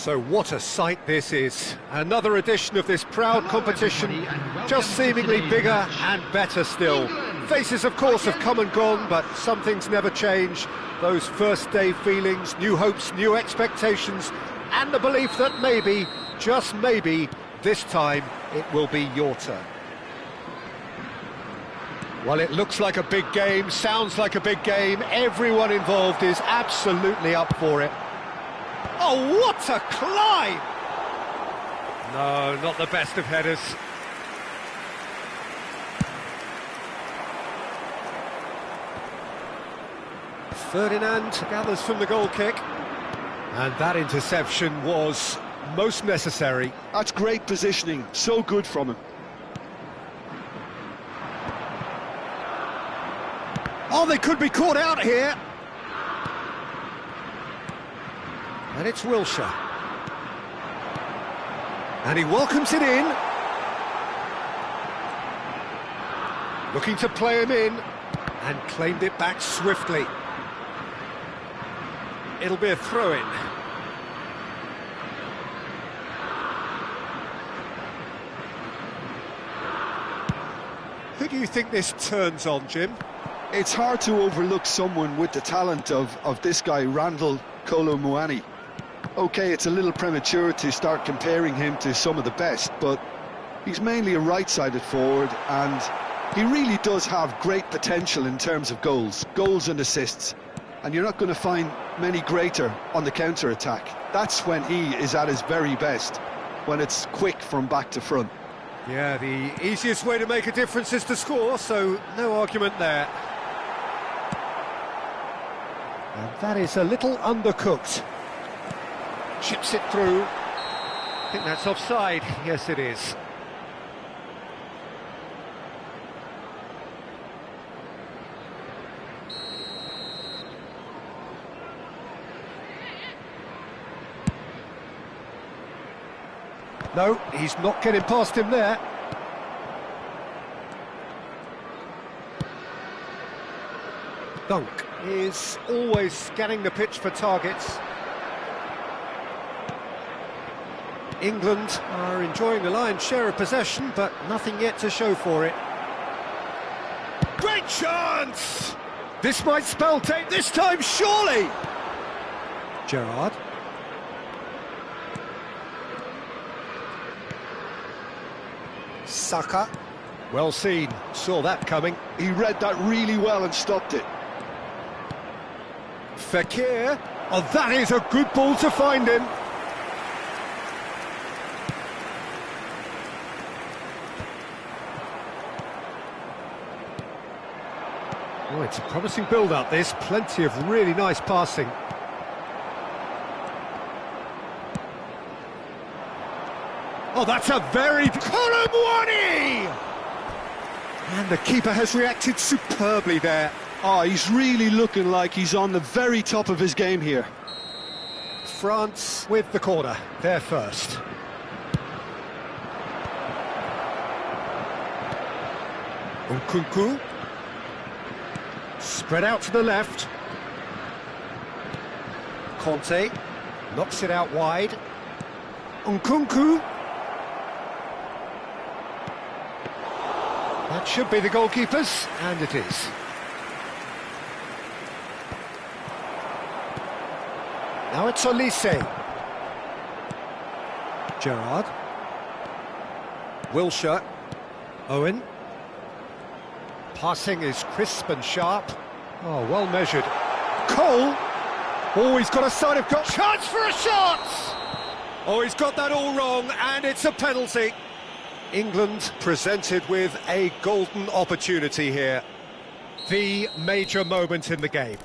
So what a sight this is. Another edition of this proud competition, just seemingly bigger and better still. Faces, of course, have come and gone, but some things never change. Those first day feelings, new hopes, new expectations, and the belief that maybe, just maybe, this time it will be your turn. Well, it looks like a big game, sounds like a big game. Everyone involved is absolutely up for it. Oh, what a climb! No, not the best of headers. Ferdinand gathers from the goal kick. And that interception was most necessary. That's great positioning, so good from him. Oh, they could be caught out here. And it's Wilshere. And he welcomes it in. Looking to play him in. And claimed it back swiftly. It'll be a throw-in. Who do you think this turns on, Jim? It's hard to overlook someone with the talent of this guy, Randall Kolo Muani. OK, it's a little premature to start comparing him to some of the best, but he's mainly a right-sided forward, and he really does have great potential in terms of goals and assists. And you're not going to find many greater on the counter-attack. That's when he is at his very best, when it's quick from back to front. Yeah, the easiest way to make a difference is to score, so no argument there. And that is a little undercooked. Chips it through. I think that's offside. Yes, it is. No, he's not getting past him there. Dunk is always scanning the pitch for targets. England are enjoying the lion's share of possession, but nothing yet to show for it. Great chance! This might spell take this time, surely! Gerrard. Saka. Well seen, saw that coming. He read that really well and stopped it. Fekir. Oh, that is a good ball to find him. Oh, it's a promising build-up, this. Plenty of really nice passing. Oh, that's a very... Colomwani! And the keeper has reacted superbly there. Oh, he's really looking like he's on the very top of his game here. France with the corner, they're first. Nkunku. Spread out to the left. Conte knocks it out wide. Nkunku. That should be the goalkeepers, and it is. Now it's Olise. Gerrard. Wilshere. Owen. Passing is crisp and sharp. Oh, well measured. Cole. Oh, he's got a side of goal. Chance for a shot! Oh, he's got that all wrong, and it's a penalty. England presented with a golden opportunity here. The major moment in the game.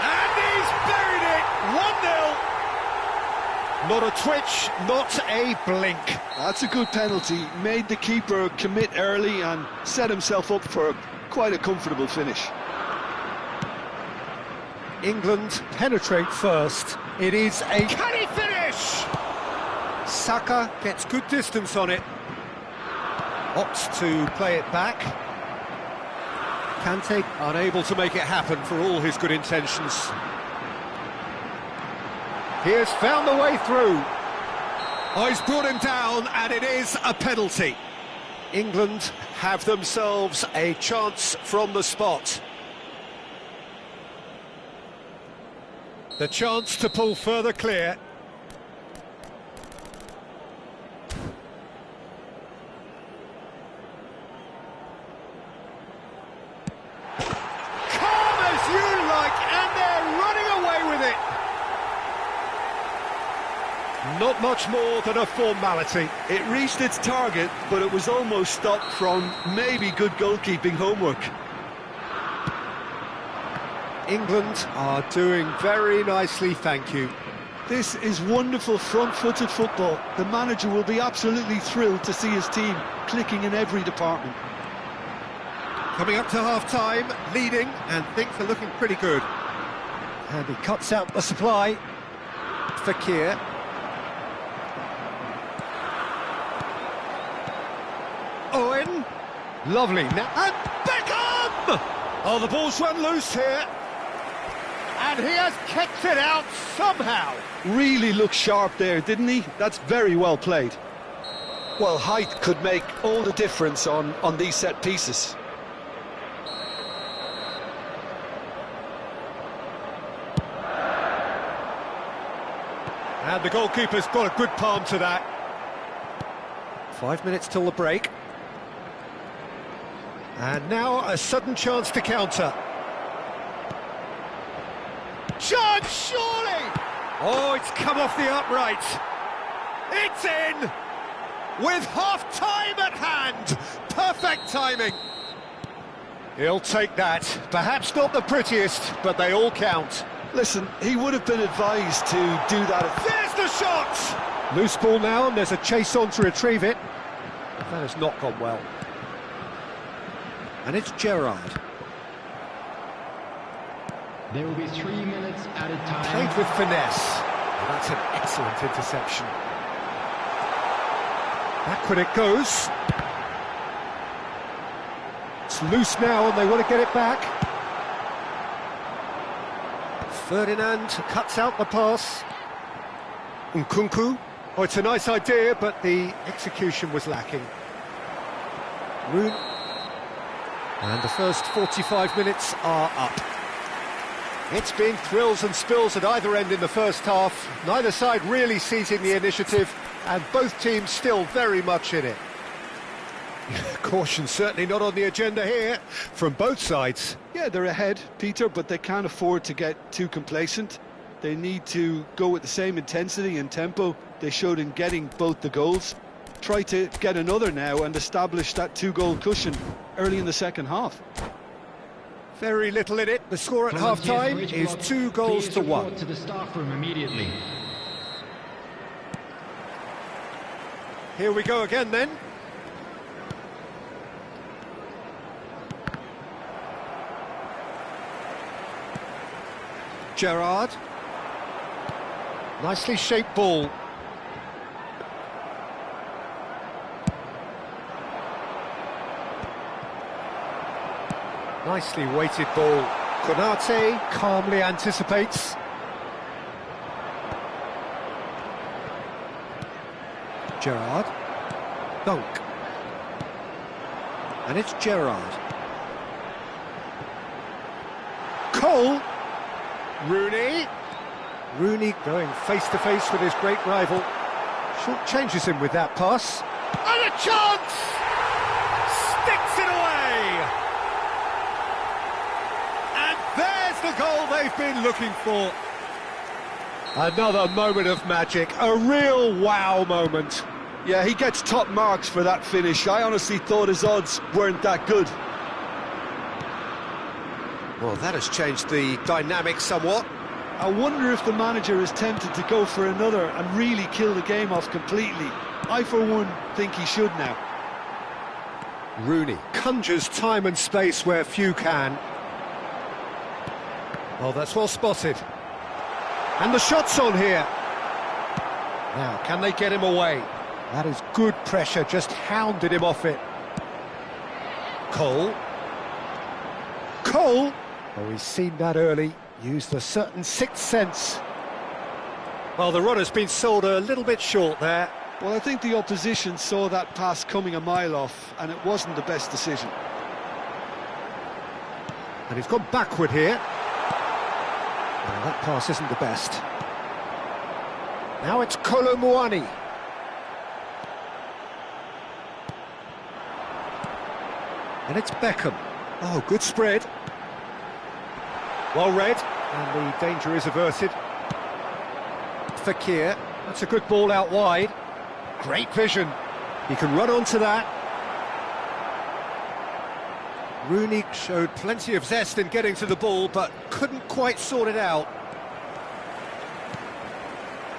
And he's buried it! 1-0. Not a twitch, not a blink. That's a good penalty. Made the keeper commit early and set himself up for quite a comfortable finish. England penetrate first. It is a... Can he finish? Saka gets good distance on it. Opts to play it back. Kante unable to make it happen for all his good intentions. He has found the way through. Oh, he's brought him down, and it is a penalty. England have themselves a chance from the spot. The chance to pull further clear. Calm as you like, and they're running away with it. Not much more than a formality. It reached its target, but it was almost stopped from maybe good goalkeeping homework. England are doing very nicely, thank you. This is wonderful front-footed football. The manager will be absolutely thrilled to see his team clicking in every department. Coming up to half-time, leading, and things are looking pretty good. And he cuts out the supply. Fakir. Owen. Lovely. Now, and Beckham! Oh, the ball's run loose here. And he has kicked it out somehow. Really looked sharp there, didn't he? That's very well played. Well, height could make all the difference on these set pieces. And the goalkeeper's got a good palm to that. 5 minutes till the break. And now a sudden chance to counter. Chance, surely! Oh, it's come off the upright. It's in! With half-time at hand. Perfect timing. He'll take that. Perhaps not the prettiest, but they all count. Listen, he would have been advised to do that. There's the shot! Loose ball now, and there's a chase on to retrieve it. That has not gone well. And it's Gerrard. There will be 3 minutes added time. Played with finesse. And that's an excellent interception. Backward it goes. It's loose now, and they want to get it back. Ferdinand cuts out the pass. Nkunku. Oh, it's a nice idea, but the execution was lacking. Roon. And the first 45 minutes are up. It's been thrills and spills at either end in the first half. Neither side really seizing the initiative, and both teams still very much in it. Caution certainly not on the agenda here, from both sides. Yeah, they're ahead, Peter, but they can't afford to get too complacent. They need to go with the same intensity and tempo they showed in getting both the goals. Try to get another now and establish that two-goal cushion early in the second half. Very little in it. The score at half-time is 2-1. To the staff room immediately. Here we go again then. Gerrard. Nicely shaped ball. Nicely weighted ball. Konate calmly anticipates. Gerrard. Dunk. And it's Gerrard. Cole. Rooney. Rooney going face-to-face with his great rival. Short changes him with that pass. And a chance! Sticks it away! And there's the goal they've been looking for. Another moment of magic, a real wow moment. Yeah, he gets top marks for that finish. I honestly thought his odds weren't that good. Well, that has changed the dynamic somewhat. I wonder if the manager is tempted to go for another and really kill the game off completely. I, for one, think he should now. Rooney conjures time and space where few can. Oh, that's well spotted. And the shot's on here. Now, can they get him away? That is good pressure, just hounded him off it. Cole. goal! Oh, he's seen that early, used a certain sixth sense. Well, the run has been sold a little bit short there. Well, I think the opposition saw that pass coming a mile off, and it wasn't the best decision. And he's gone backward here. Well, that pass isn't the best. Now it's Kolo Muani. And it's Beckham. Oh, good spread. Well read, and the danger is averted. Fakir, that's a good ball out wide. Great vision. He can run onto that. Rooney showed plenty of zest in getting to the ball, but couldn't quite sort it out.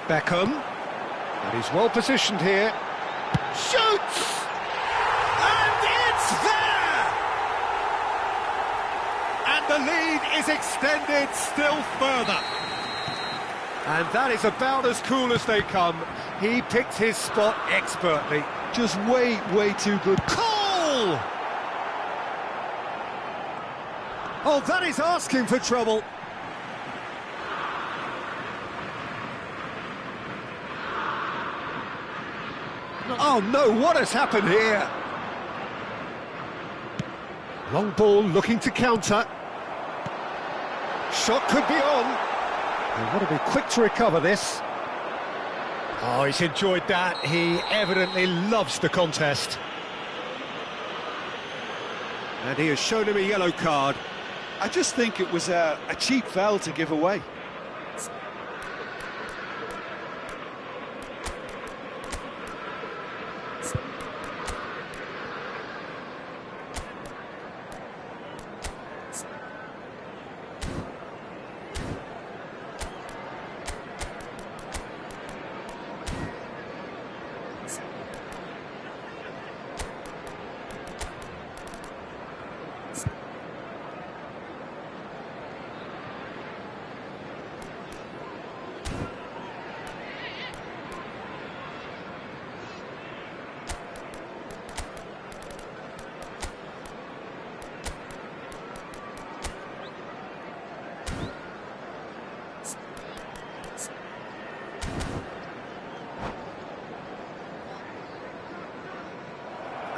Beckham, and he's well positioned here. Shoots! And it's there! And the lead is extended still further. And that is about as cool as they come. He picked his spot expertly. Just way too good. Goal! Oh, that is asking for trouble. Oh no, what has happened here? Long ball looking to counter. Shot could be on. They want to be quick to recover this. Oh, he's enjoyed that. He evidently loves the contest. And he has shown him a yellow card. I just think it was a cheap foul to give away.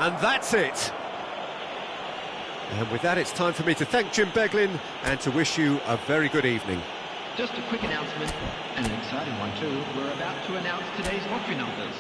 And that's it. And with that, it's time for me to thank Jim Beglin and to wish you a very good evening. Just a quick announcement, and an exciting one too. We're about to announce today's lottery numbers.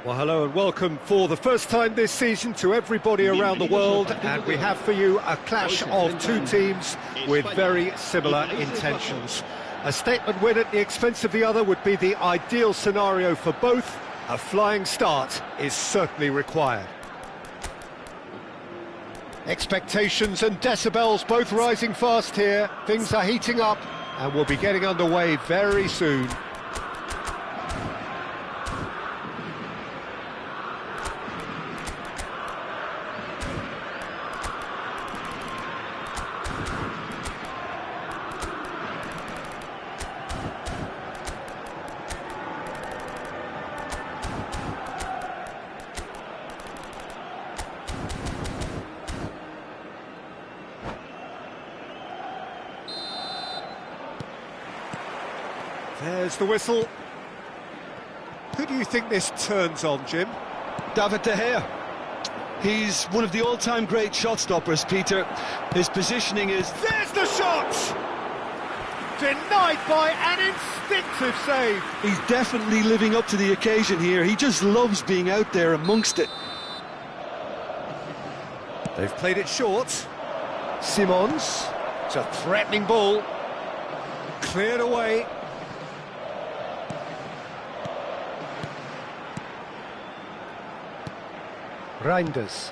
Well, hello and welcome for the first time this season to everybody around the world, and we have for you a clash of two teams with very similar intentions. A statement win at the expense of the other would be the ideal scenario for both. A flying start is certainly required. Expectations and decibels both rising fast here. Things are heating up and we'll be getting underway very soon. There's the whistle. Who do you think this turns on, Jim? David De Gea. He's one of the all-time great shot stoppers, Peter. His positioning is... There's the shot! Denied by an instinctive save. He's definitely living up to the occasion here. He just loves being out there amongst it. They've played it short. Simons. It's a threatening ball. Cleared away. Reinders.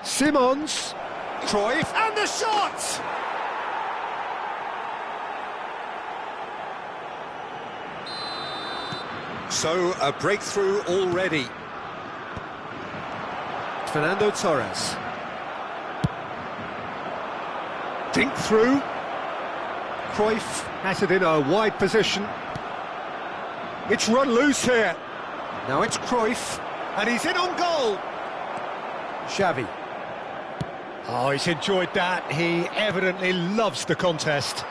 Simons. Cruyff. And the shot! So, a breakthrough already. Fernando Torres. Dink through. Cruyff has it in a wide position. It's run loose here. Now it's Cruyff, and he's in on goal. Xavi. Oh, he's enjoyed that. He evidently loves the contest.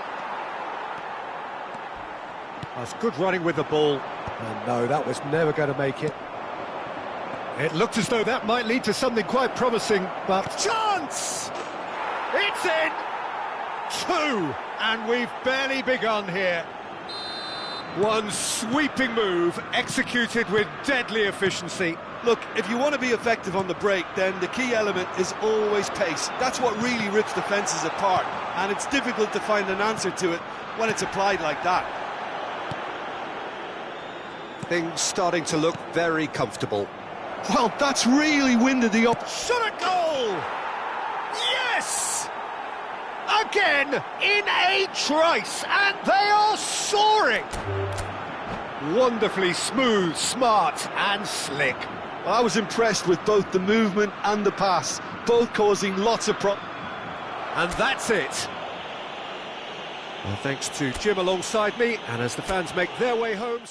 That's good running with the ball. And no, that was never going to make it. It looked as though that might lead to something quite promising, but... Chance! It's in! Two! And we've barely begun here. One sweeping move, executed with deadly efficiency. Look, if you want to be effective on the break, then the key element is always pace. That's what really rips defences apart, and it's difficult to find an answer to it when it's applied like that. Things starting to look very comfortable. Well, that's really winded the up. Shot at goal! Yes! Again, in a trice, and they are soaring! Wonderfully smooth, smart and slick. Well, I was impressed with both the movement and the pass, both causing lots of problems. And that's it. Well, thanks to Jim alongside me, and as the fans make their way home...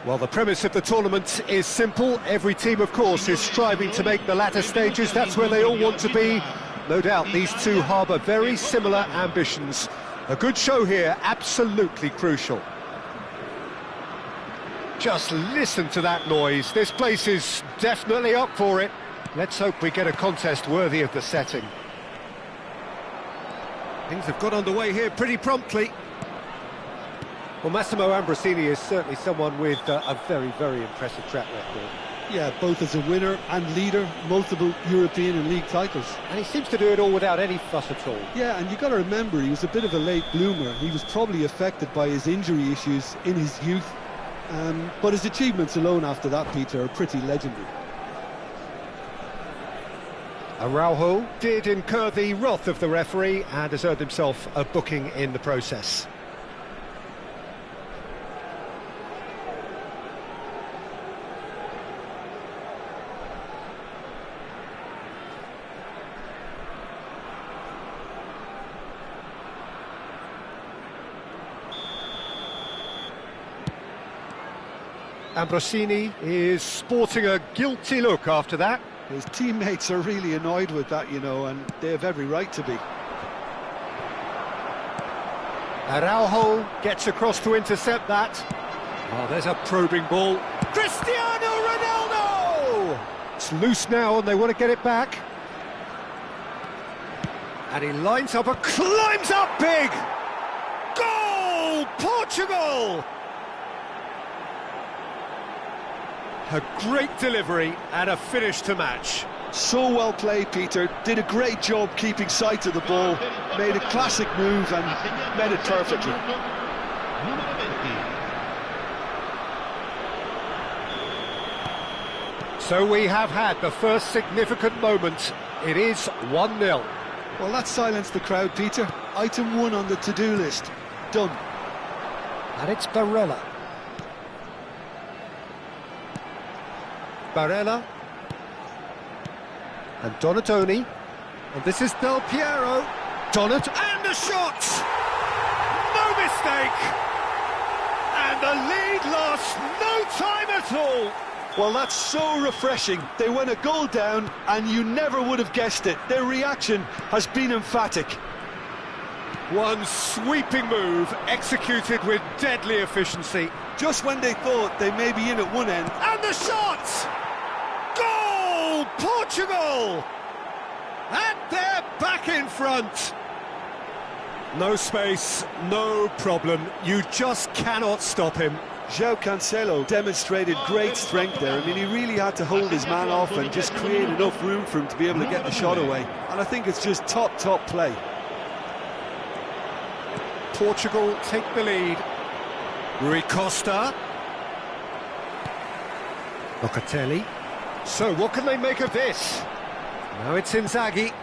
Well, the premise of the tournament is simple. Every team, of course, is striving to make the latter stages. That's where they all want to be. No doubt these two harbour very similar ambitions. A good show here, absolutely crucial. Just listen to that noise. This place is definitely up for it. Let's hope we get a contest worthy of the setting. Things have got underway here pretty promptly. Well, Massimo Ambrosini is certainly someone with a very, very impressive track record. Yeah, both as a winner and leader, multiple European and league titles. And he seems to do it all without any fuss at all. Yeah, and you've got to remember, he was a bit of a late bloomer. He was probably affected by his injury issues in his youth. But his achievements alone after that, Peter, are pretty legendary. Araujo did incur the wrath of the referee and has earned himself a booking in the process. Ambrosini is sporting a guilty look after that. His teammates are really annoyed with that, you know, and they have every right to be. Araujo gets across to intercept that. Oh, there's a probing ball. Cristiano Ronaldo! It's loose now and they want to get it back. And he lines up and climbs up big! Goal! Portugal! A great delivery and a finish to match. So well played, Peter. Did a great job keeping sight of the ball. Made a classic move and met it perfectly. So we have had the first significant moment. It is 1-0. Well, that silenced the crowd, Peter. Item 1 on the to-do list. Done. And it's Barella. Barella and Donatoni, and this is Del Piero. And a shot! No mistake! And the lead lasts no time at all! Well, that's so refreshing. They went a goal down and you never would have guessed it. Their reaction has been emphatic. One sweeping move executed with deadly efficiency. Just when they thought they may be in at one end. And the shot! Goal! Portugal! And they're back in front. No space, no problem. You just cannot stop him. João Cancelo demonstrated great strength there. I mean, he really had to hold his man off and just create enough room for him to be able to get the shot away. And I think it's just top play. Portugal take the lead. Rui Costa. Locatelli. So what can they make of this? Now it's Inzaghi.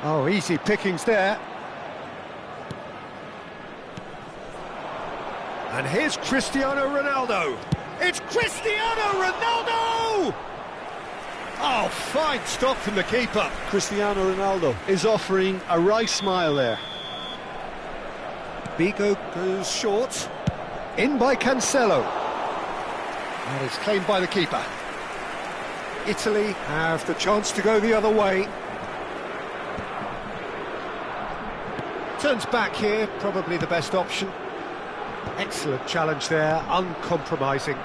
Oh, easy pickings there. And here's Cristiano Ronaldo. It's Cristiano Ronaldo! Oh, fine stop from the keeper. Cristiano Ronaldo is offering a wry smile there. Bigo goes short. In by Cancelo. And it's claimed by the keeper. Italy have the chance to go the other way. Turns back here, probably the best option. Excellent challenge there, uncompromising.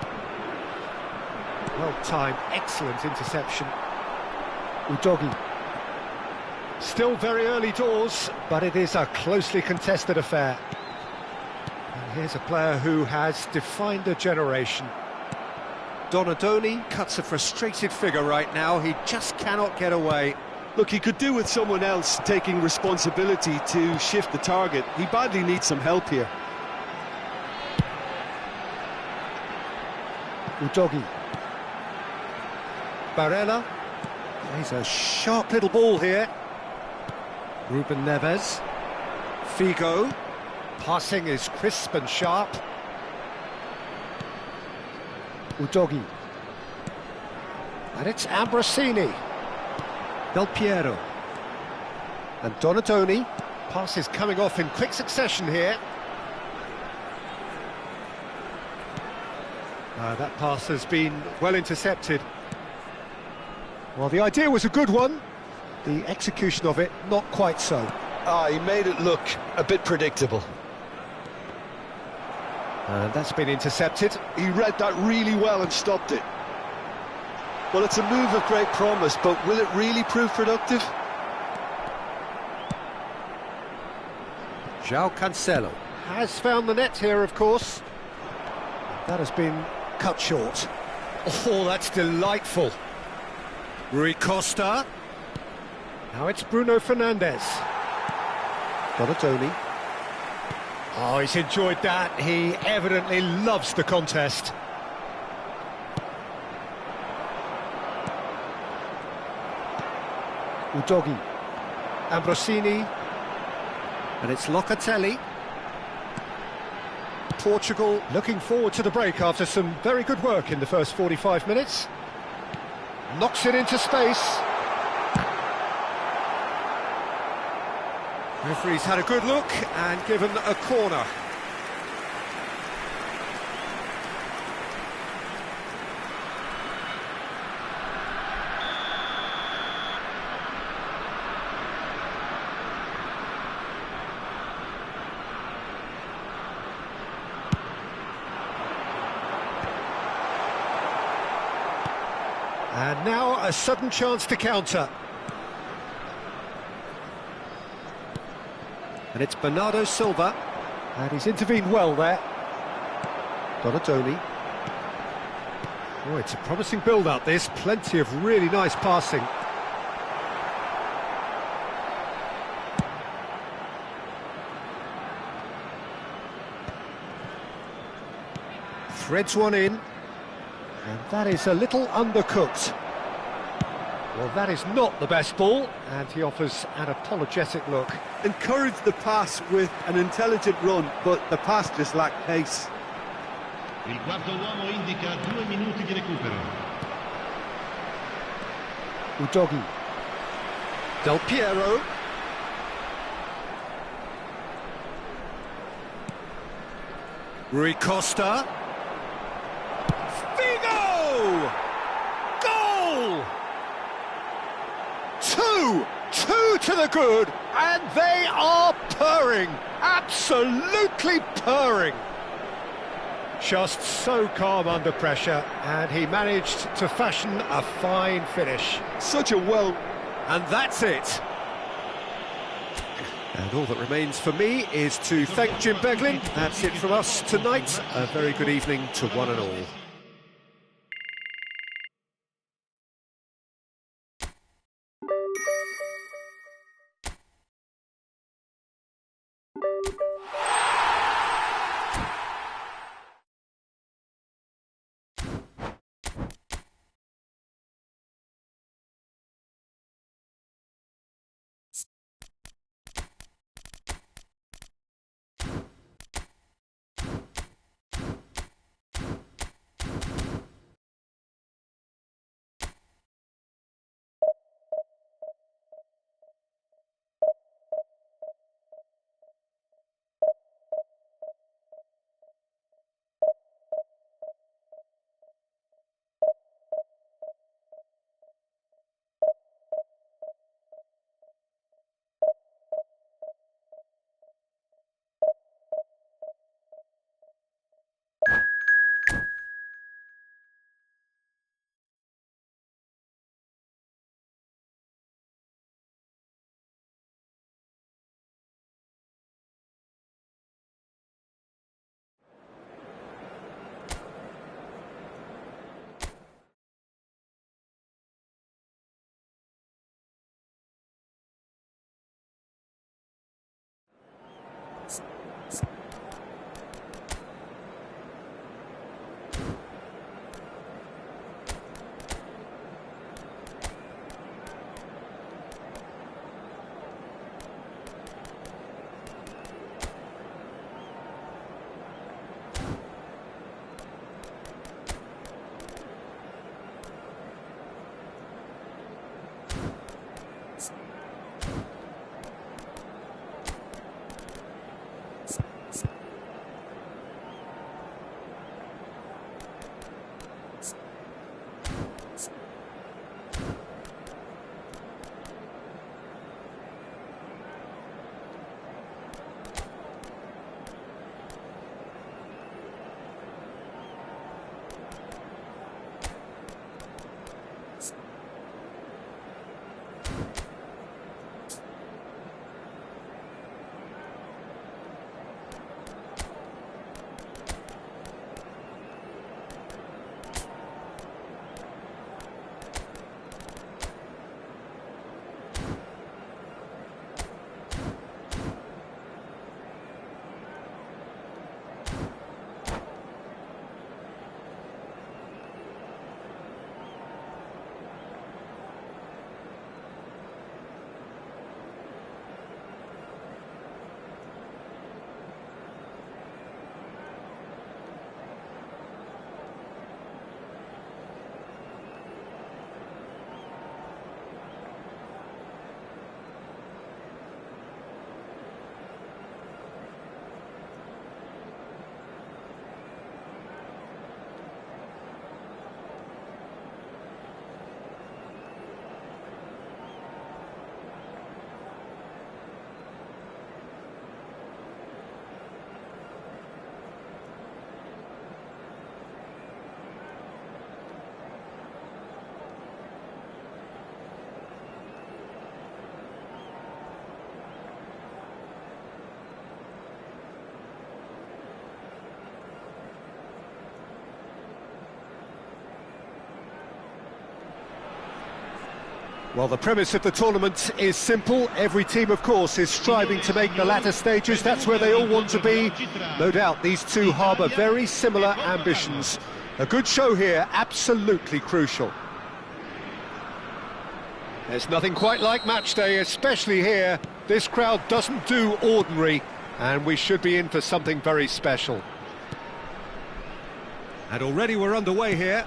Well timed, excellent interception. Udogi. Still very early doors, but it is a closely contested affair. And here's a player who has defined a generation. Donatoni cuts a frustrated figure right now, he just cannot get away. Look, he could do with someone else taking responsibility to shift the target. He badly needs some help here. Udogi. Barella. Plays a sharp little ball here. Ruben Neves. Figo. Passing is crisp and sharp. Udogi. And it's Ambrosini. Del Piero. And Donatoni. Passes coming off in quick succession here. That pass has been well intercepted. Well, the idea was a good one. The execution of it, not quite so. He made it look a bit predictable. And that's been intercepted. He read that really well and stopped it. Well, it's a move of great promise, but will it really prove productive? João Cancelo has found the net here, of course. That has been cut short. Oh, that's delightful. Rui Costa. Now it's Bruno Fernandes. Donatoni. Oh, he's enjoyed that. He evidently loves the contest. Udogi. Ambrosini. And it's Locatelli. Portugal looking forward to the break after some very good work in the first 45 minutes. Knocks it into space. Referee's had a good look and given a corner. And now a sudden chance to counter. And it's Bernardo Silva. And he's intervened well there. Donatoni. Oh, it's a promising build-up, this. Plenty of really nice passing. Threads one in. And that is a little undercooked. Well, that is not the best ball, and he offers an apologetic look. Encouraged the pass with an intelligent run, but the pass just lacked pace. Il quarto uomo indica 2 minuti di recupero. Udogi. Del Piero. Rui Costa. Figo! Goal! Two to the good, and they are purring, absolutely purring. Just so calm under pressure, and he managed to fashion a fine finish. Such a well... And that's it. And all that remains for me is to thank Jim Beglin. That's it from us tonight. A very good evening to one and all. Well, the premise of the tournament is simple. Every team, of course, is striving to make the latter stages. That's where they all want to be. No doubt these two harbour very similar ambitions. A good show here, absolutely crucial. There's nothing quite like match day, especially here. This crowd doesn't do ordinary, and we should be in for something very special. And already we're underway here.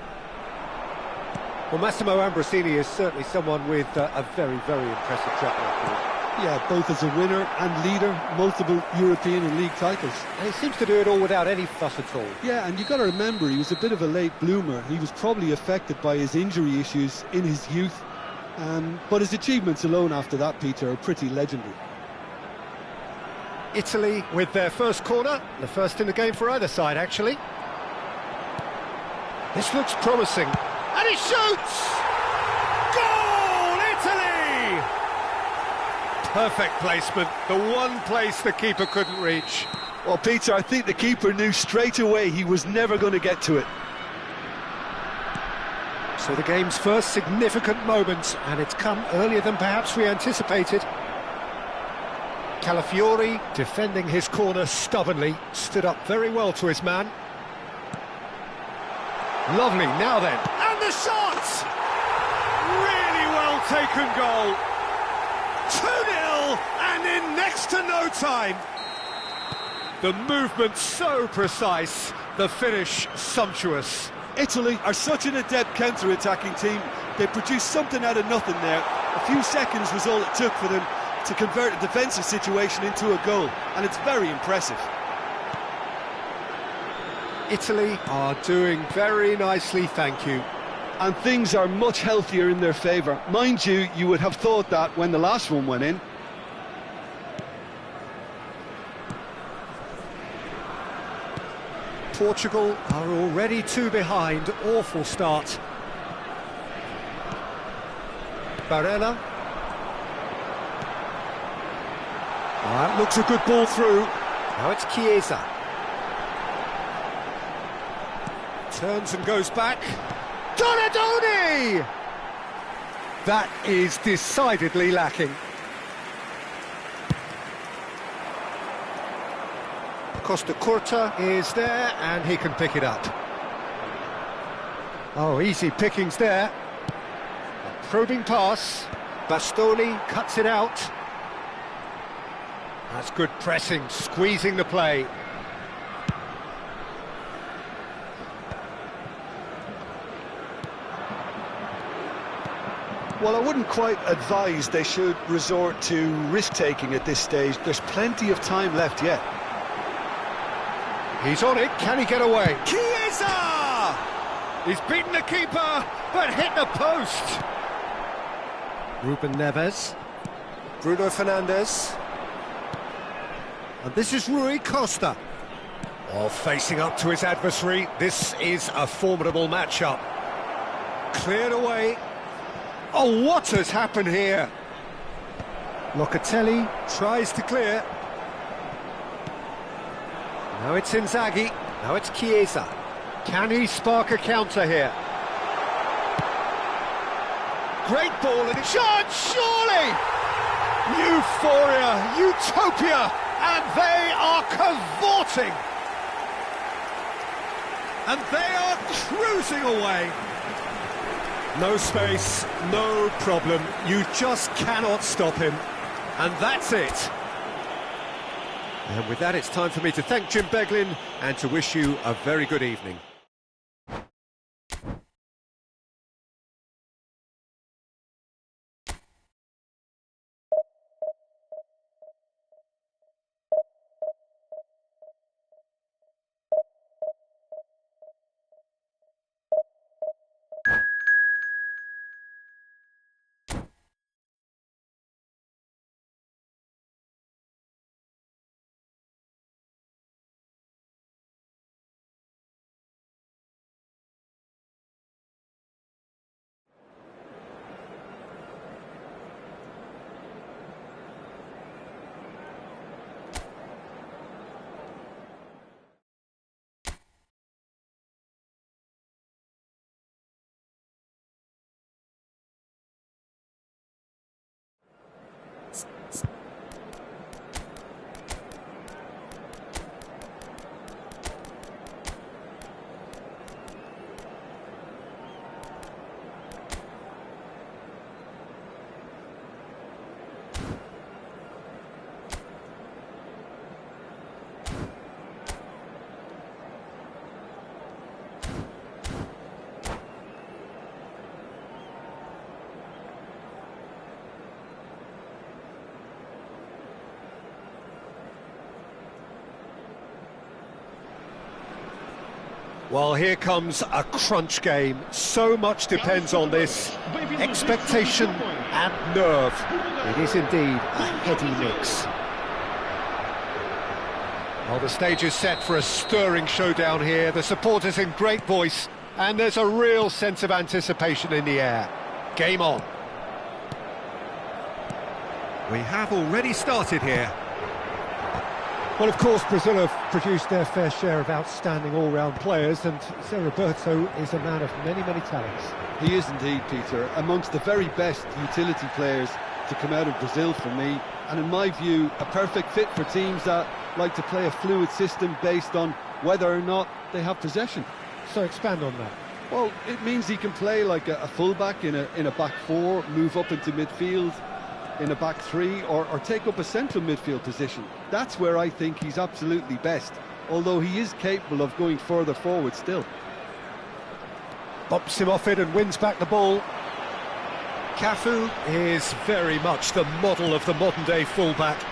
Well, Massimo Ambrosini is certainly someone with a very, very impressive track record. Yeah, both as a winner and leader, multiple European and league titles. And he seems to do it all without any fuss at all. Yeah, and you've got to remember, he was a bit of a late bloomer. He was probably affected by his injury issues in his youth. But his achievements alone after that, Peter, are pretty legendary. Italy with their first corner, the first in the game for either side, actually. This looks promising. And he shoots! Goal, Italy! Perfect placement, the one place the keeper couldn't reach. Well, Peter, I think the keeper knew straight away he was never going to get to it. So the game's first significant moment, and it's come earlier than perhaps we anticipated. Calafiori, defending his corner stubbornly, stood up very well to his man. Lovely, now then. And the shot! Really well taken goal. 2-0, and in next to no time. The movement so precise, the finish sumptuous. Italy are such an adept counter-attacking team. They produced something out of nothing there. A few seconds was all it took for them to convert a defensive situation into a goal, and it's very impressive. Italy are doing very nicely, thank you. And things are much healthier in their favour. Mind you, you would have thought that when the last one went in. Portugal are already 2 behind. Awful start. Barella. That looks a good ball through. Now it's Chiesa. Turns and goes back. Donadoni! That is decidedly lacking. Costa Curta is there, and he can pick it up. Oh, easy pickings there. A probing pass. Bastoni cuts it out. That's good pressing, squeezing the play. Well, I wouldn't quite advise they should resort to risk-taking at this stage. There's plenty of time left yet. He's on it, can he get away? Chiesa! He's beaten the keeper, but hit the post. Ruben Neves. Bruno Fernandes. And this is Rui Costa. Oh, facing up to his adversary, this is a formidable matchup. Cleared away. Oh, what has happened here? Locatelli tries to clear. Now it's Inzaghi, now it's Chiesa. Can he spark a counter here? Great ball and shot, surely! Euphoria, utopia, and they are cavorting! And they are cruising away. No space, no problem. You just cannot stop him. And that's it. And with that, it's time for me to thank Jim Beglin and to wish you a very good evening. Well, here comes a crunch game. So much depends on this. Expectation and nerve. It is indeed a heady mix. Well, the stage is set for a stirring showdown here. The supporters in great voice, and there's a real sense of anticipation in the air. Game on. We have already started here. Well, of course, Brazil have produced their fair share of outstanding all-round players, and Zé Roberto is a man of many, many talents. He is indeed, Peter, amongst the very best utility players to come out of Brazil for me, and in my view, a perfect fit for teams that like to play a fluid system based on whether or not they have possession. So expand on that. Well, it means he can play like a full-back in a back four, move up into midfield in a back three, or take up a central midfield position. That's where I think he's absolutely best, although he is capable of going further forward still. Bumps him off it and wins back the ball. Cafu is very much the model of the modern-day fullback.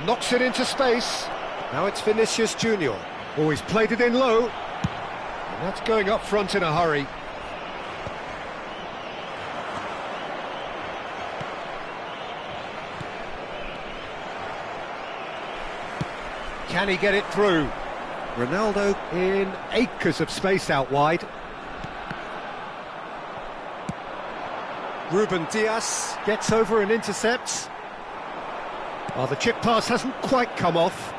Knocks it into space. Now it's Vinicius Junior. Oh, he's played it in low. And that's going up front in a hurry. Can he get it through? Ronaldo in acres of space out wide. Ruben Dias gets over and intercepts. Oh, the chip pass hasn't quite come off.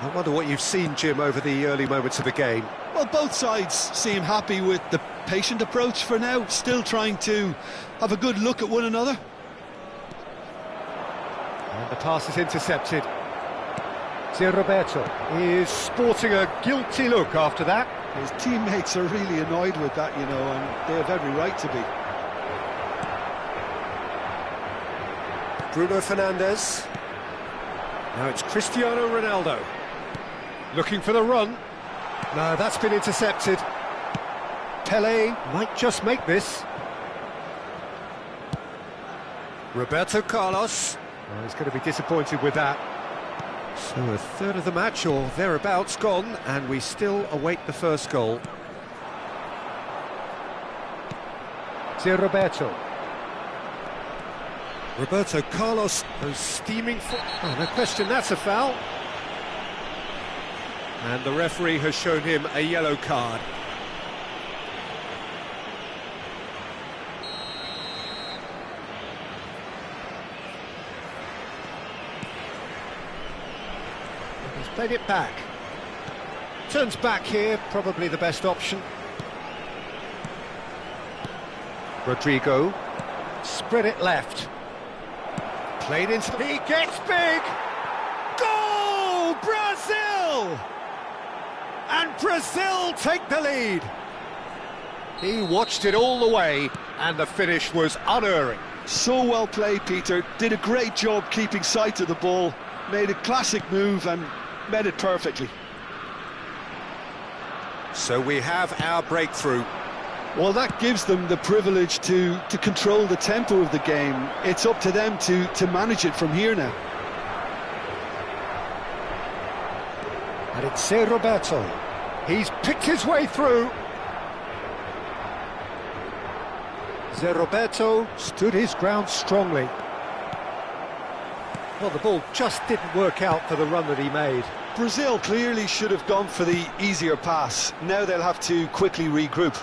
I wonder what you've seen, Jim, over the early moments of the game. Well, both sides seem happy with the patient approach for now, still trying to have a good look at one another. And the pass is intercepted. Zé Roberto is sporting a guilty look after that. His teammates are really annoyed with that, you know, and they have every right to be. Bruno Fernandes. Now it's Cristiano Ronaldo. Looking for the run. No, that's been intercepted. Pelé might just make this. Roberto Carlos. Oh, he's going to be disappointed with that. So a third of the match or thereabouts gone, and we still await the first goal. Zé Roberto. Roberto Carlos goes steaming for... Oh, no question, that's a foul. And the referee has shown him a yellow card. He's played it back. Turns back here, probably the best option. Rodrigo. Spread it left. Played into... He gets big! Goal! Brazil! And Brazil take the lead. He watched it all the way, and the finish was unerring. So well played, Peter. Did a great job keeping sight of the ball. Made a classic move and met it perfectly. So we have our breakthrough. Well, that gives them the privilege to control the tempo of the game. It's up to them to manage it from here now. And it's Zé Roberto. He's picked his way through. Zé Roberto stood his ground strongly. Well, the ball just didn't work out for the run that he made. Brazil clearly should have gone for the easier pass. Now they'll have to quickly regroup.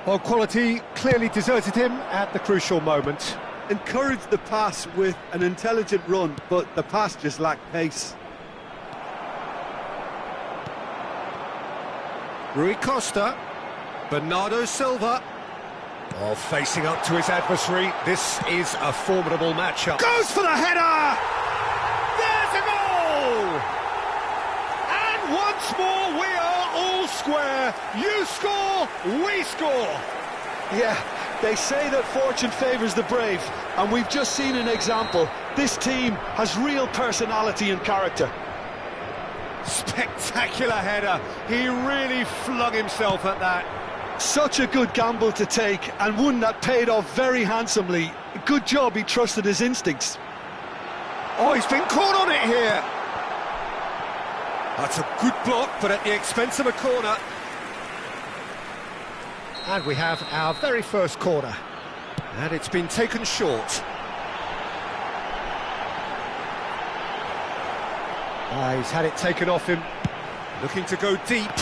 Well, quality clearly deserted him at the crucial moment. Encouraged the pass with an intelligent run, but the pass just lacked pace. Rui Costa. Bernardo Silva. Oh, facing up to his adversary. This is a formidable matchup. Goes for the header! There's a goal! And once more we are all square. You score, we score. Yeah, they say that fortune favours the brave, and we've just seen an example. This team has real personality and character. Spectacular header. He really flung himself at that. Such a good gamble to take, and one that paid off very handsomely. Good job, he trusted his instincts. Oh, he's been caught on it here. That's a good block, but at the expense of a corner. And we have our very first corner. And it's been taken short. He's had it taken off him. Looking to go deep.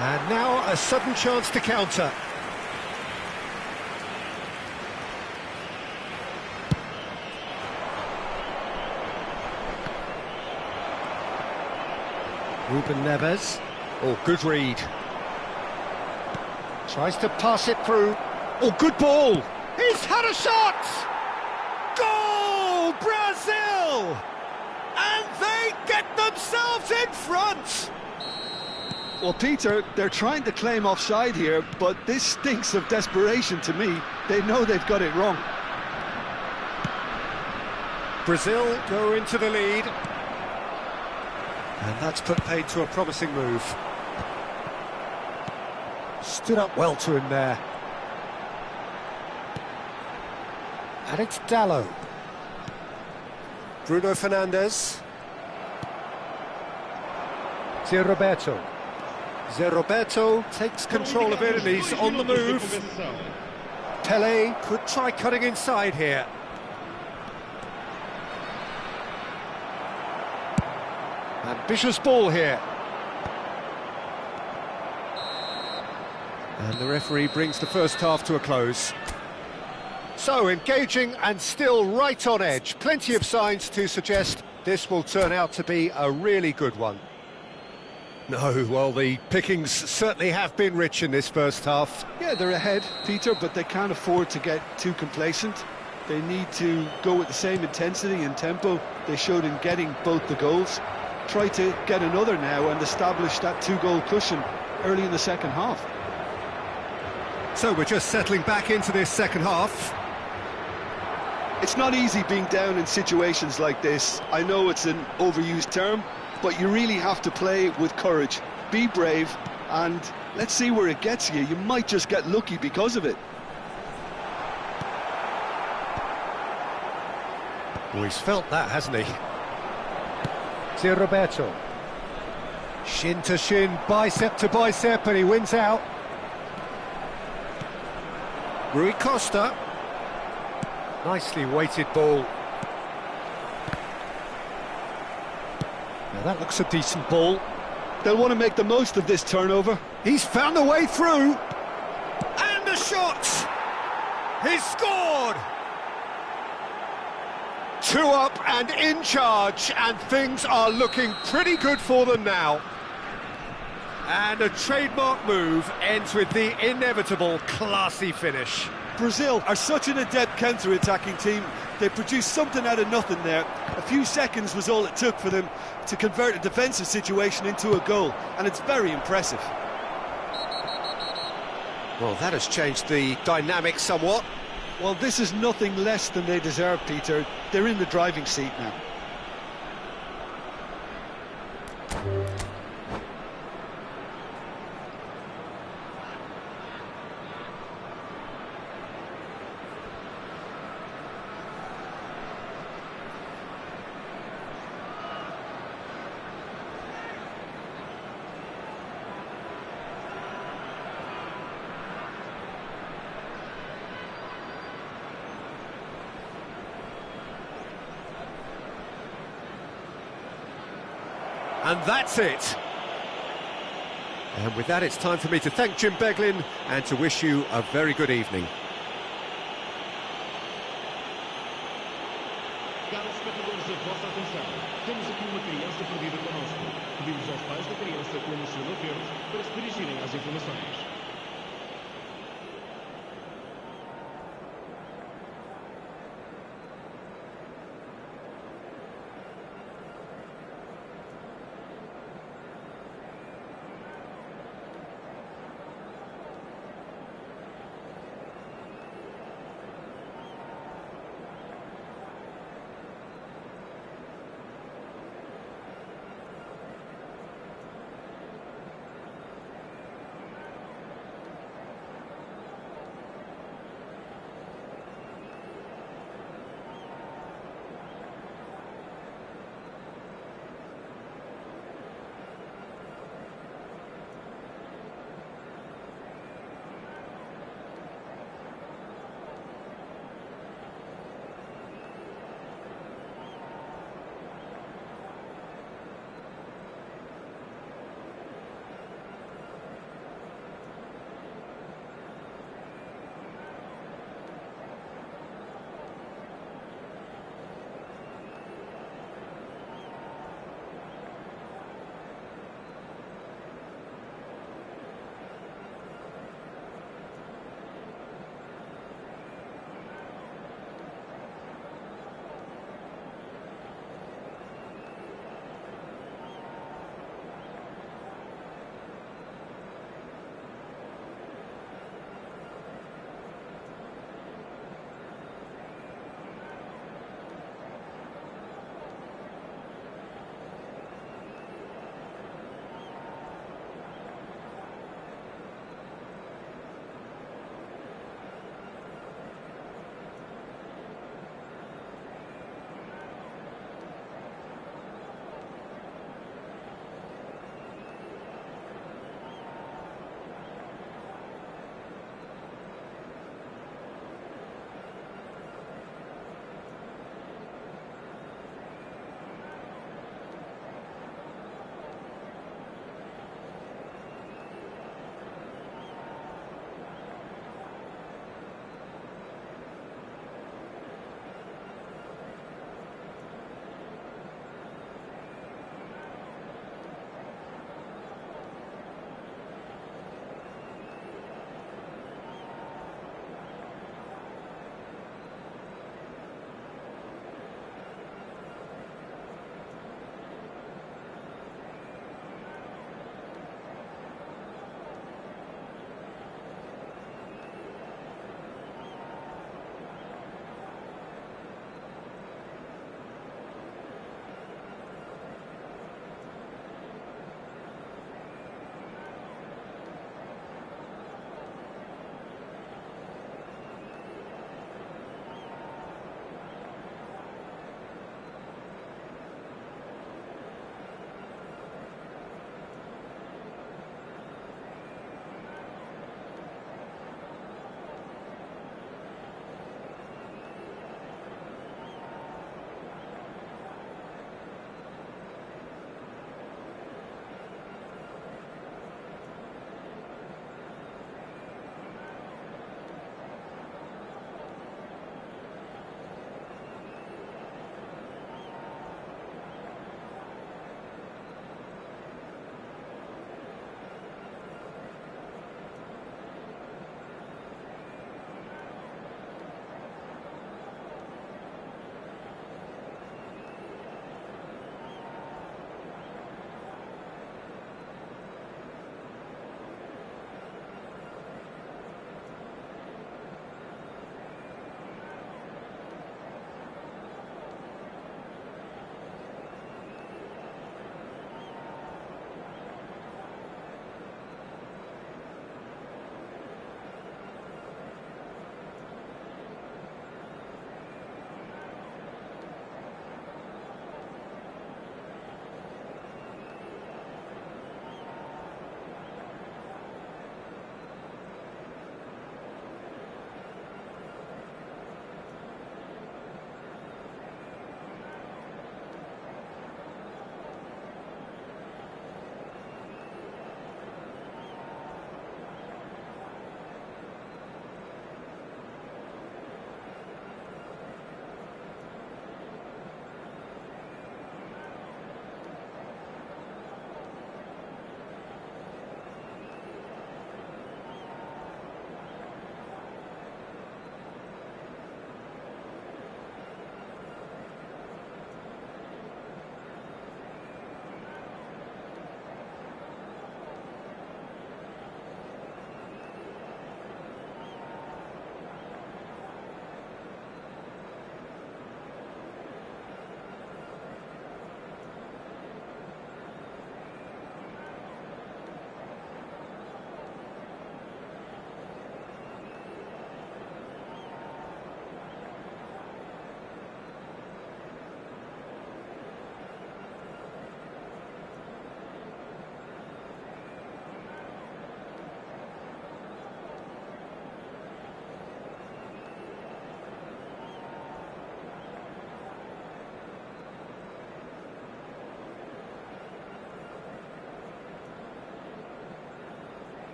And now a sudden chance to counter. Ruben Neves. Oh, good read. Tries to pass it through. Oh, good ball. He's had a shot! Goal, Brazil! And they get themselves in front! Well, Peter, they're trying to claim offside here, but this stinks of desperation to me. They know they've got it wrong. Brazil go into the lead. And that's put paid to a promising move. Stood up well to him there. And it's Dallo. Bruno Fernandes. Roberto. Roberto takes control of it and he's on the move. Pele could try cutting inside here. Ambitious ball here. And the referee brings the first half to a close. So, engaging and still right on edge. Plenty of signs to suggest this will turn out to be a really good one. No, well, the pickings certainly have been rich in this first half. Yeah, they're ahead, Peter, but they can't afford to get too complacent. They need to go with the same intensity and tempo they showed in getting both the goals. Try to get another now and establish that two-goal cushion early in the second half. So we're just settling back into this second half. It's not easy being down in situations like this. I know it's an overused term, but you really have to play with courage. Be brave, and let's see where it gets you. You might just get lucky because of it. Oh, he's felt that, hasn't he? Roberto. Shin to shin, bicep to bicep, and he wins out. Rui Costa. Nicely weighted ball. Now that looks a decent ball. They'll want to make the most of this turnover. He's found a way through. And a shot! He's scored! 2 up and in charge, and things are looking pretty good for them now. And a trademark move ends with the inevitable classy finish. Brazil are such an adept counter-attacking team. They produced something out of nothing there. A few seconds was all it took for them to convert a defensive situation into a goal, and it's very impressive. Well, that has changed the dynamic somewhat. Well, this is nothing less than they deserve, Peter. They're in the driving seat now. And that's it. And with that, it's time for me to thank Jim Beglin and to wish you a very good evening. Caros espectadores, a vossa atenção. Temos aqui uma criança perdida conosco. Pedimos aos pais da criança com a mochila verde para se dirigirem às informações.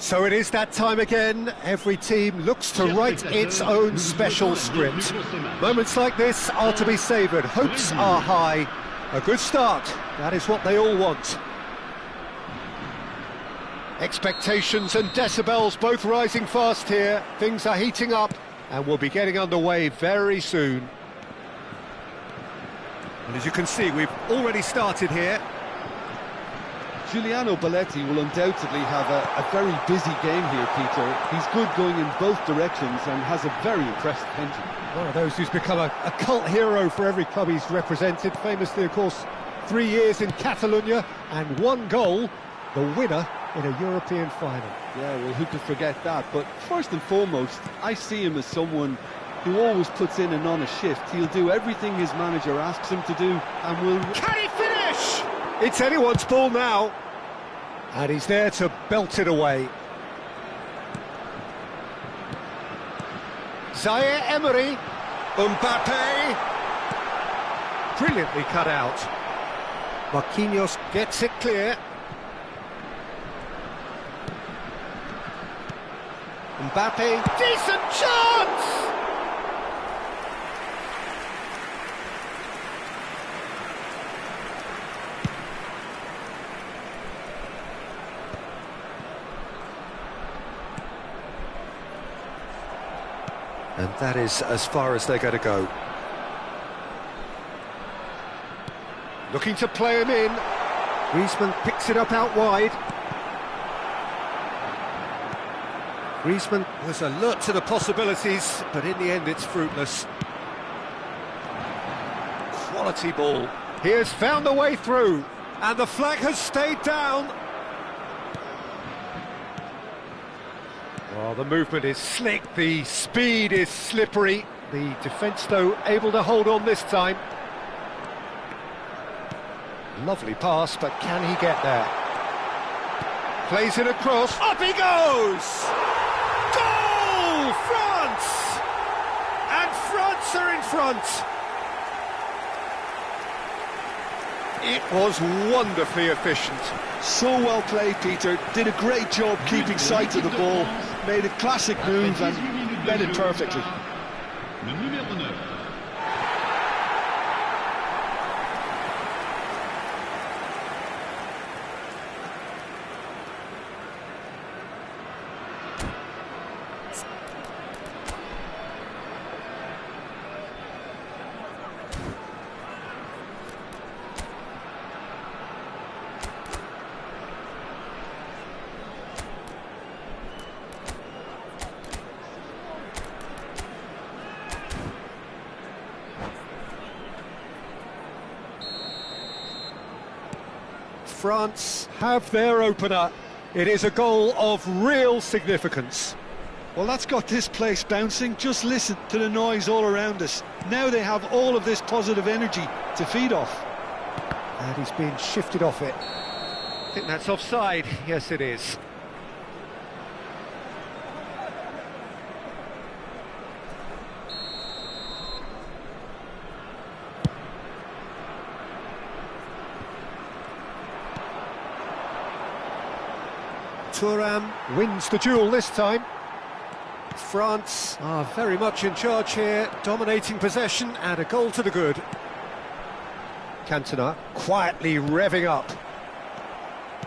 So it is that time again. Every team looks to write its own special script. Moments like this are to be savoured. Hopes are high. A good start, that is what they all want. Expectations and decibels both rising fast here. Things are heating up and we'll be getting underway very soon. And as you can see, we've already started here. Giuliano Belletti will undoubtedly have a very busy game here, Peter. He's good going in both directions and has a very impressive engine. One of those who's become a cult hero for every club he's represented. Famously, of course, 3 years in Catalonia and 1 goal, the winner in a European final. Yeah, well, who could forget that? But first and foremost, I see him as someone who always puts in an honest shift. He'll do everything his manager asks him to do and will... Can he finish? It's anyone's ball now. And he's there to belt it away. Zaire Emery. Mbappe. Brilliantly cut out. Marquinhos gets it clear. Mbappe. Decent chance! And that is as far as they're going to go. Looking to play him in. Griezmann picks it up out wide. Griezmann was alert to the possibilities, but in the end it's fruitless. Quality ball. He has found a way through, and the flag has stayed down. Well, the movement is slick, the speed is slippery. The defence, though, able to hold on this time. Lovely pass, but can he get there? Plays it across. Up he goes! Goal! France! And France are in front. It was wonderfully efficient. So well played, Peter. Did a great job keeping sight of the ball. Made a classic move and read it perfectly. Le numéro 9. France have their opener. It is a goal of real significance. Well, that's got this place bouncing. Just listen to the noise all around us. Now they have all of this positive energy to feed off. And he's being shifted off it. I think that's offside. Yes, it is. Thuram wins the duel this time. France are very much in charge here, dominating possession and a goal to the good. Cantona quietly revving up.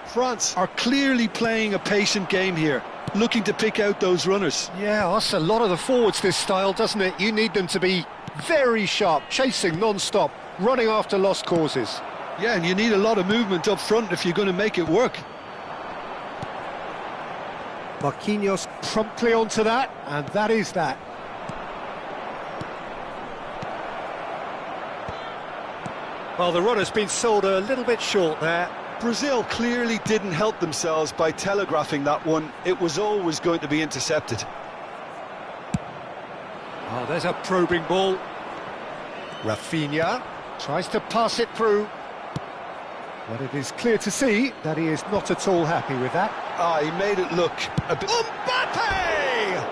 France are clearly playing a patient game here, looking to pick out those runners. Yeah, that's a lot of the forwards, this style, doesn't it? You need them to be very sharp, chasing non-stop, running after lost causes. Yeah, and you need a lot of movement up front if you're going to make it work. Marquinhos promptly onto that, and that is that. Well, the runner's been sold a little bit short there. Brazil clearly didn't help themselves by telegraphing that one. It was always going to be intercepted. Oh, there's a probing ball. Rafinha tries to pass it through. But it is clear to see that he is not at all happy with that. Ah, he made it look a bit... Mbappe!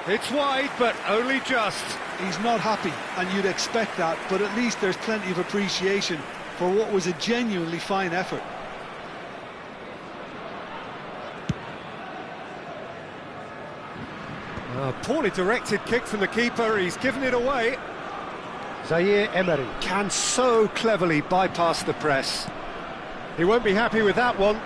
It's wide, but only just. He's not happy, and you'd expect that, but at least there's plenty of appreciation for what was a genuinely fine effort. A poorly directed kick from the keeper, he's given it away. Zaire Emery can so cleverly bypass the press. He won't be happy with that one.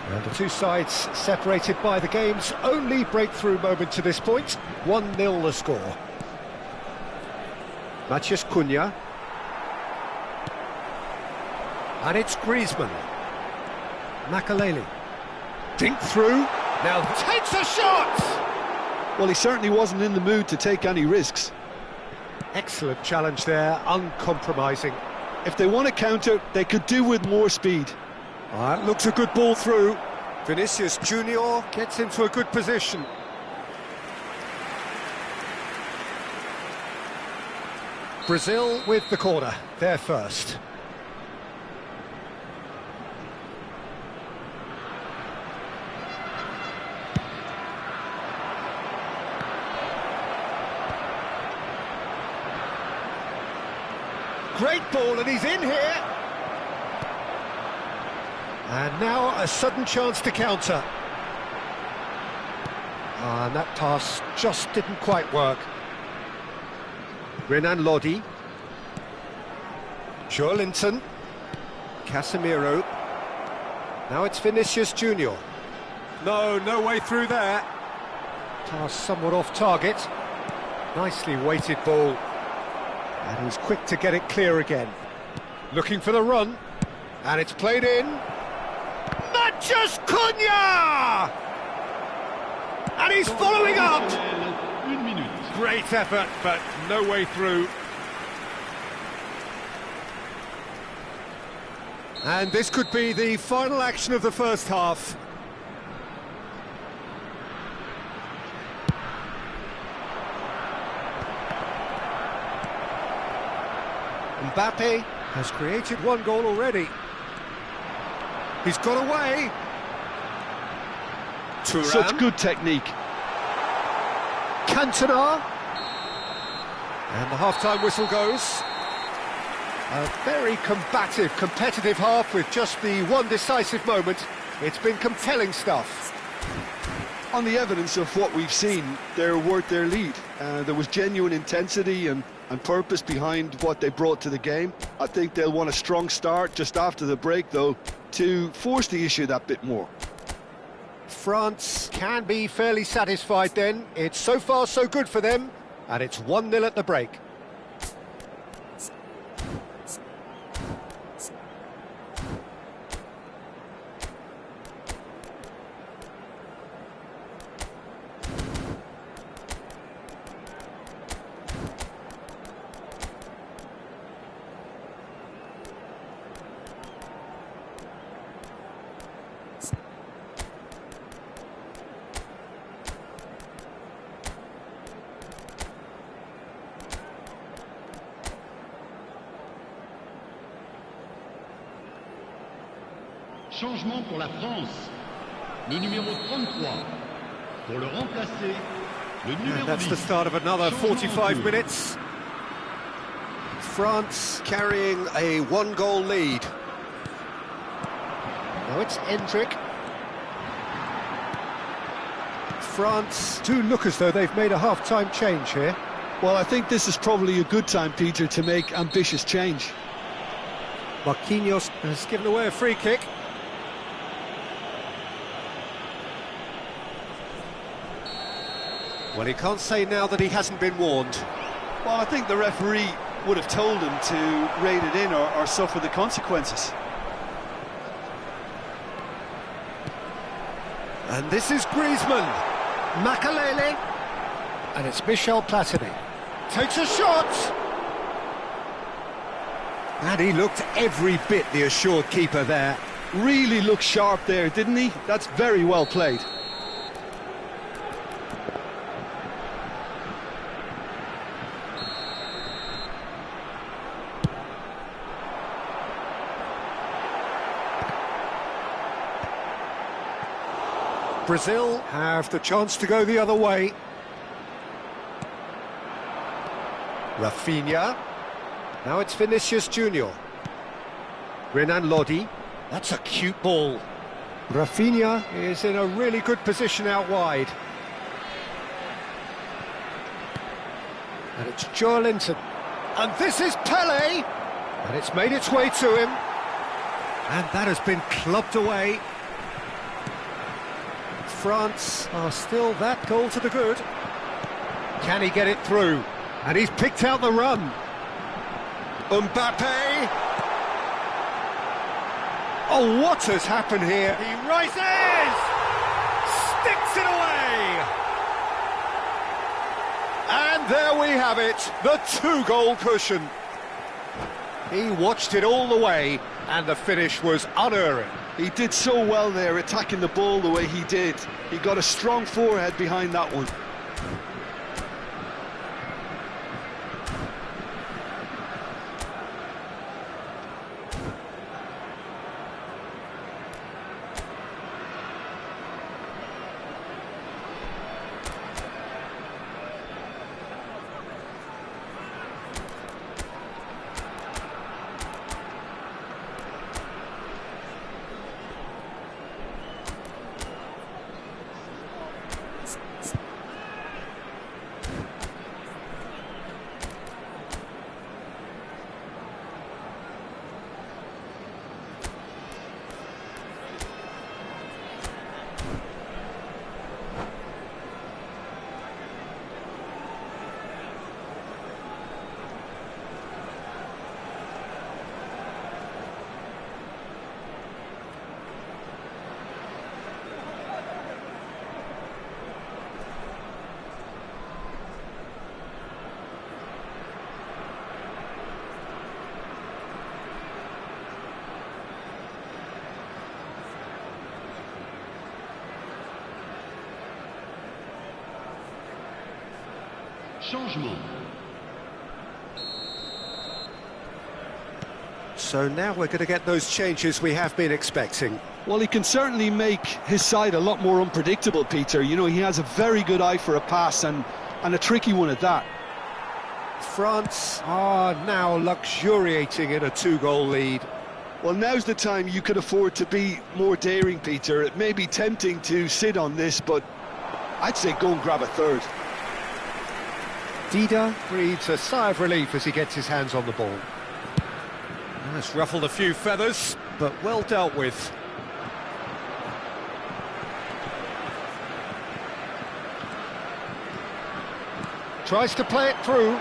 And the two sides separated by the game's only breakthrough moment to this point. 1-0 the score. Matheus Cunha. And it's Griezmann. Makaleli. Dink through. Now takes a shot! Well, he certainly wasn't in the mood to take any risks. Excellent challenge there, uncompromising. If they want to counter, they could do with more speed. That looks a good ball through. Vinicius Junior gets into a good position. Brazil with the corner, they're first. Great ball, and he's in here. And now a sudden chance to counter. And that pass just didn't quite work. Renan Lodi. Joelinton. Casemiro. Now it's Vinicius Junior. No way through there. Pass somewhat off target. Nicely weighted ball. And he's quick to get it clear again. Looking for the run. And it's played in. Mathias Cunha! And he's following up! Great effort, but no way through. And this could be the final action of the first half. Mbappe has created one goal already. He's got away. Thuram. Such good technique. Cantona. And the half-time whistle goes. A very combative, competitive half with just the one decisive moment. It's been compelling stuff. On the evidence of what we've seen, they're worth their lead. There was genuine intensity and purpose behind what they brought to the game. I think they'll want a strong start just after the break, though, to force the issue that bit more. France can be fairly satisfied then. It's so far so good for them, and it's 1-0 at the break. Changement pour la France. Le numéro 33. Pour le remplacer, le numéro 10. And that's the start of another 45 minutes. France carrying a one-goal lead. Now it's Endrick. France do look as though they've made a half-time change here. Well, I think this is probably a good time, Peter, to make ambitious change. Marquinhos has given away a free kick. Well, he can't say now that he hasn't been warned. Well, I think the referee would have told him to rein it in or suffer the consequences. And this is Griezmann. Makaleli. And it's Michel Platini. Takes a shot. And he looked every bit the assured keeper there. Really looked sharp there, didn't he? That's very well played. Brazil have the chance to go the other way. Rafinha. Now it's Vinicius Junior. Renan Lodi. That's a cute ball. Rafinha is in a really good position out wide. And it's Joelinton. And this is Pele. And it's made its way to him. And that has been clubbed away. France are still that goal to the good. Can he get it through? And he's picked out the run. Mbappe. Oh, what has happened here? He rises! Sticks it away! And there we have it, the 2-goal cushion. He watched it all the way, and the finish was unerring. He did so well there, attacking the ball the way he did. He got a strong forehead behind that one. Changement. So now we're going to get those changes we have been expecting. Well, he can certainly make his side a lot more unpredictable, Peter. You know, he has a very good eye for a pass and a tricky one at that. France are now luxuriating in a 2-goal lead. Well, now's the time you could afford to be more daring, Peter. It may be tempting to sit on this, but I'd say go and grab a third. Dida breathes a sigh of relief as he gets his hands on the ball. That's ruffled a few feathers, but well dealt with. Tries to play it through.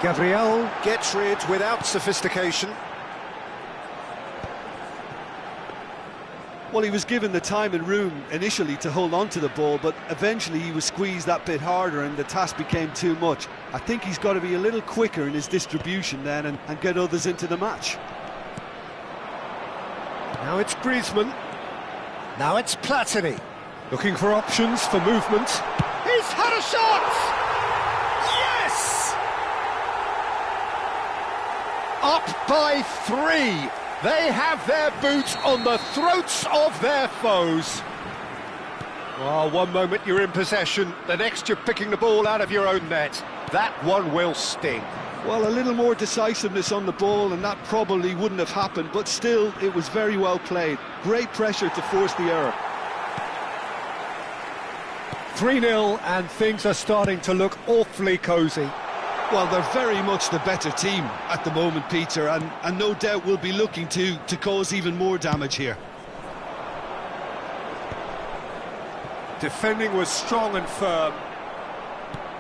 Gabriel gets rid without sophistication. Well, he was given the time and room initially to hold on to the ball, but eventually he was squeezed that bit harder and the task became too much. I think he's got to be a little quicker in his distribution then and get others into the match. Now it's Griezmann. Now it's Platini. Looking for options for movement. He's had a shot! Yes! Up by 3. They have their boots on the throats of their foes. Well, one moment you're in possession, the next you're picking the ball out of your own net. That one will sting. Well, a little more decisiveness on the ball and that probably wouldn't have happened, but still, it was very well played. Great pressure to force the error. 3-0 and things are starting to look awfully cosy. Well, they're very much the better team at the moment, Peter, and no doubt will be looking to cause even more damage here. Defending was strong and firm.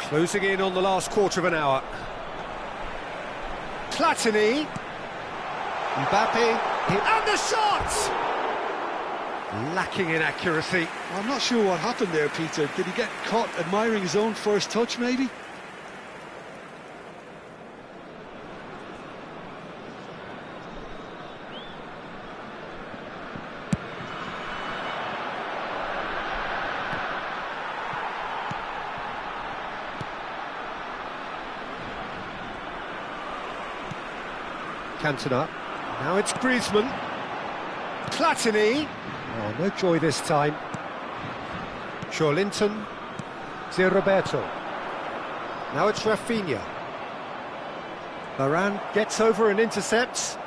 Closing in on the last quarter of an hour. Platini. Mbappe. And the shot! Lacking in accuracy. Well, I'm not sure what happened there, Peter. Did he get caught admiring his own first touch, maybe? Cantona. Now it's Griezmann. Platini. Oh, no joy this time. Linton. Roberto. Now it's Rafinha. Varane gets over and intercepts.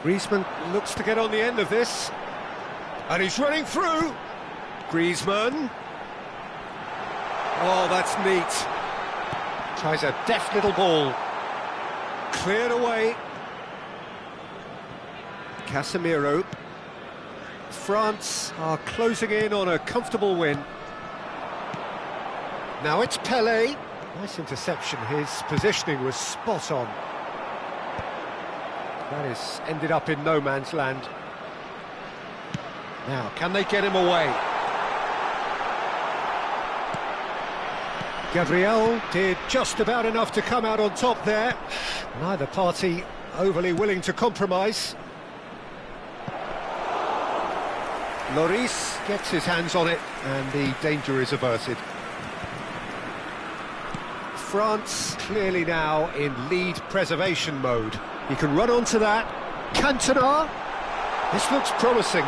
Griezmann looks to get on the end of this. And he's running through. Griezmann. Oh, that's neat. Tries a deft little ball. Cleared away. Casemiro. France are closing in on a comfortable win. Now it's Pelé. Nice interception, his positioning was spot on. That is ended up in no man's land. Now, can they get him away? Gabriel did just about enough to come out on top there. Neither party overly willing to compromise. Lloris gets his hands on it, and the danger is averted. France clearly now in lead preservation mode. He can run onto that. Cantona. This looks promising,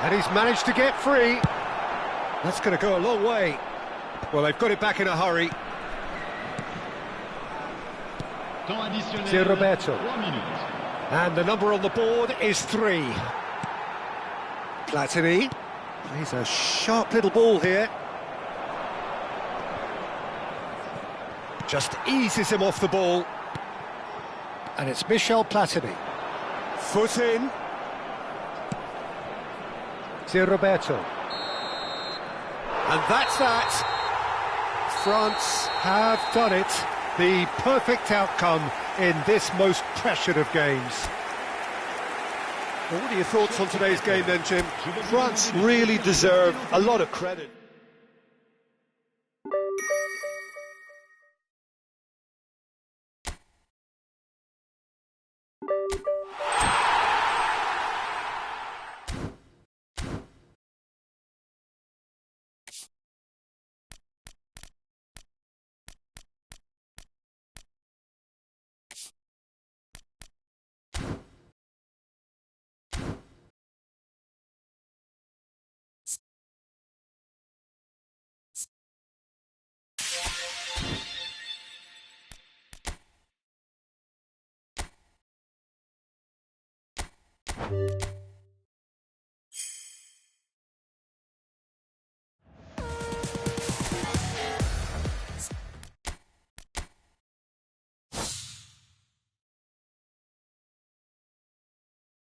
and he's managed to get free. That's going to go a long way. Well, they've got it back in a hurry. C'est Roberto. And the number on the board is 3. Platini. He's a sharp little ball here. Just eases him off the ball. And it's Michel Platini. Foot in. C'est Roberto. And that's that. France have done it. The perfect outcome in this most pressured of games. Well, what are your thoughts on today's game then, Jim? France really deserve a lot of credit.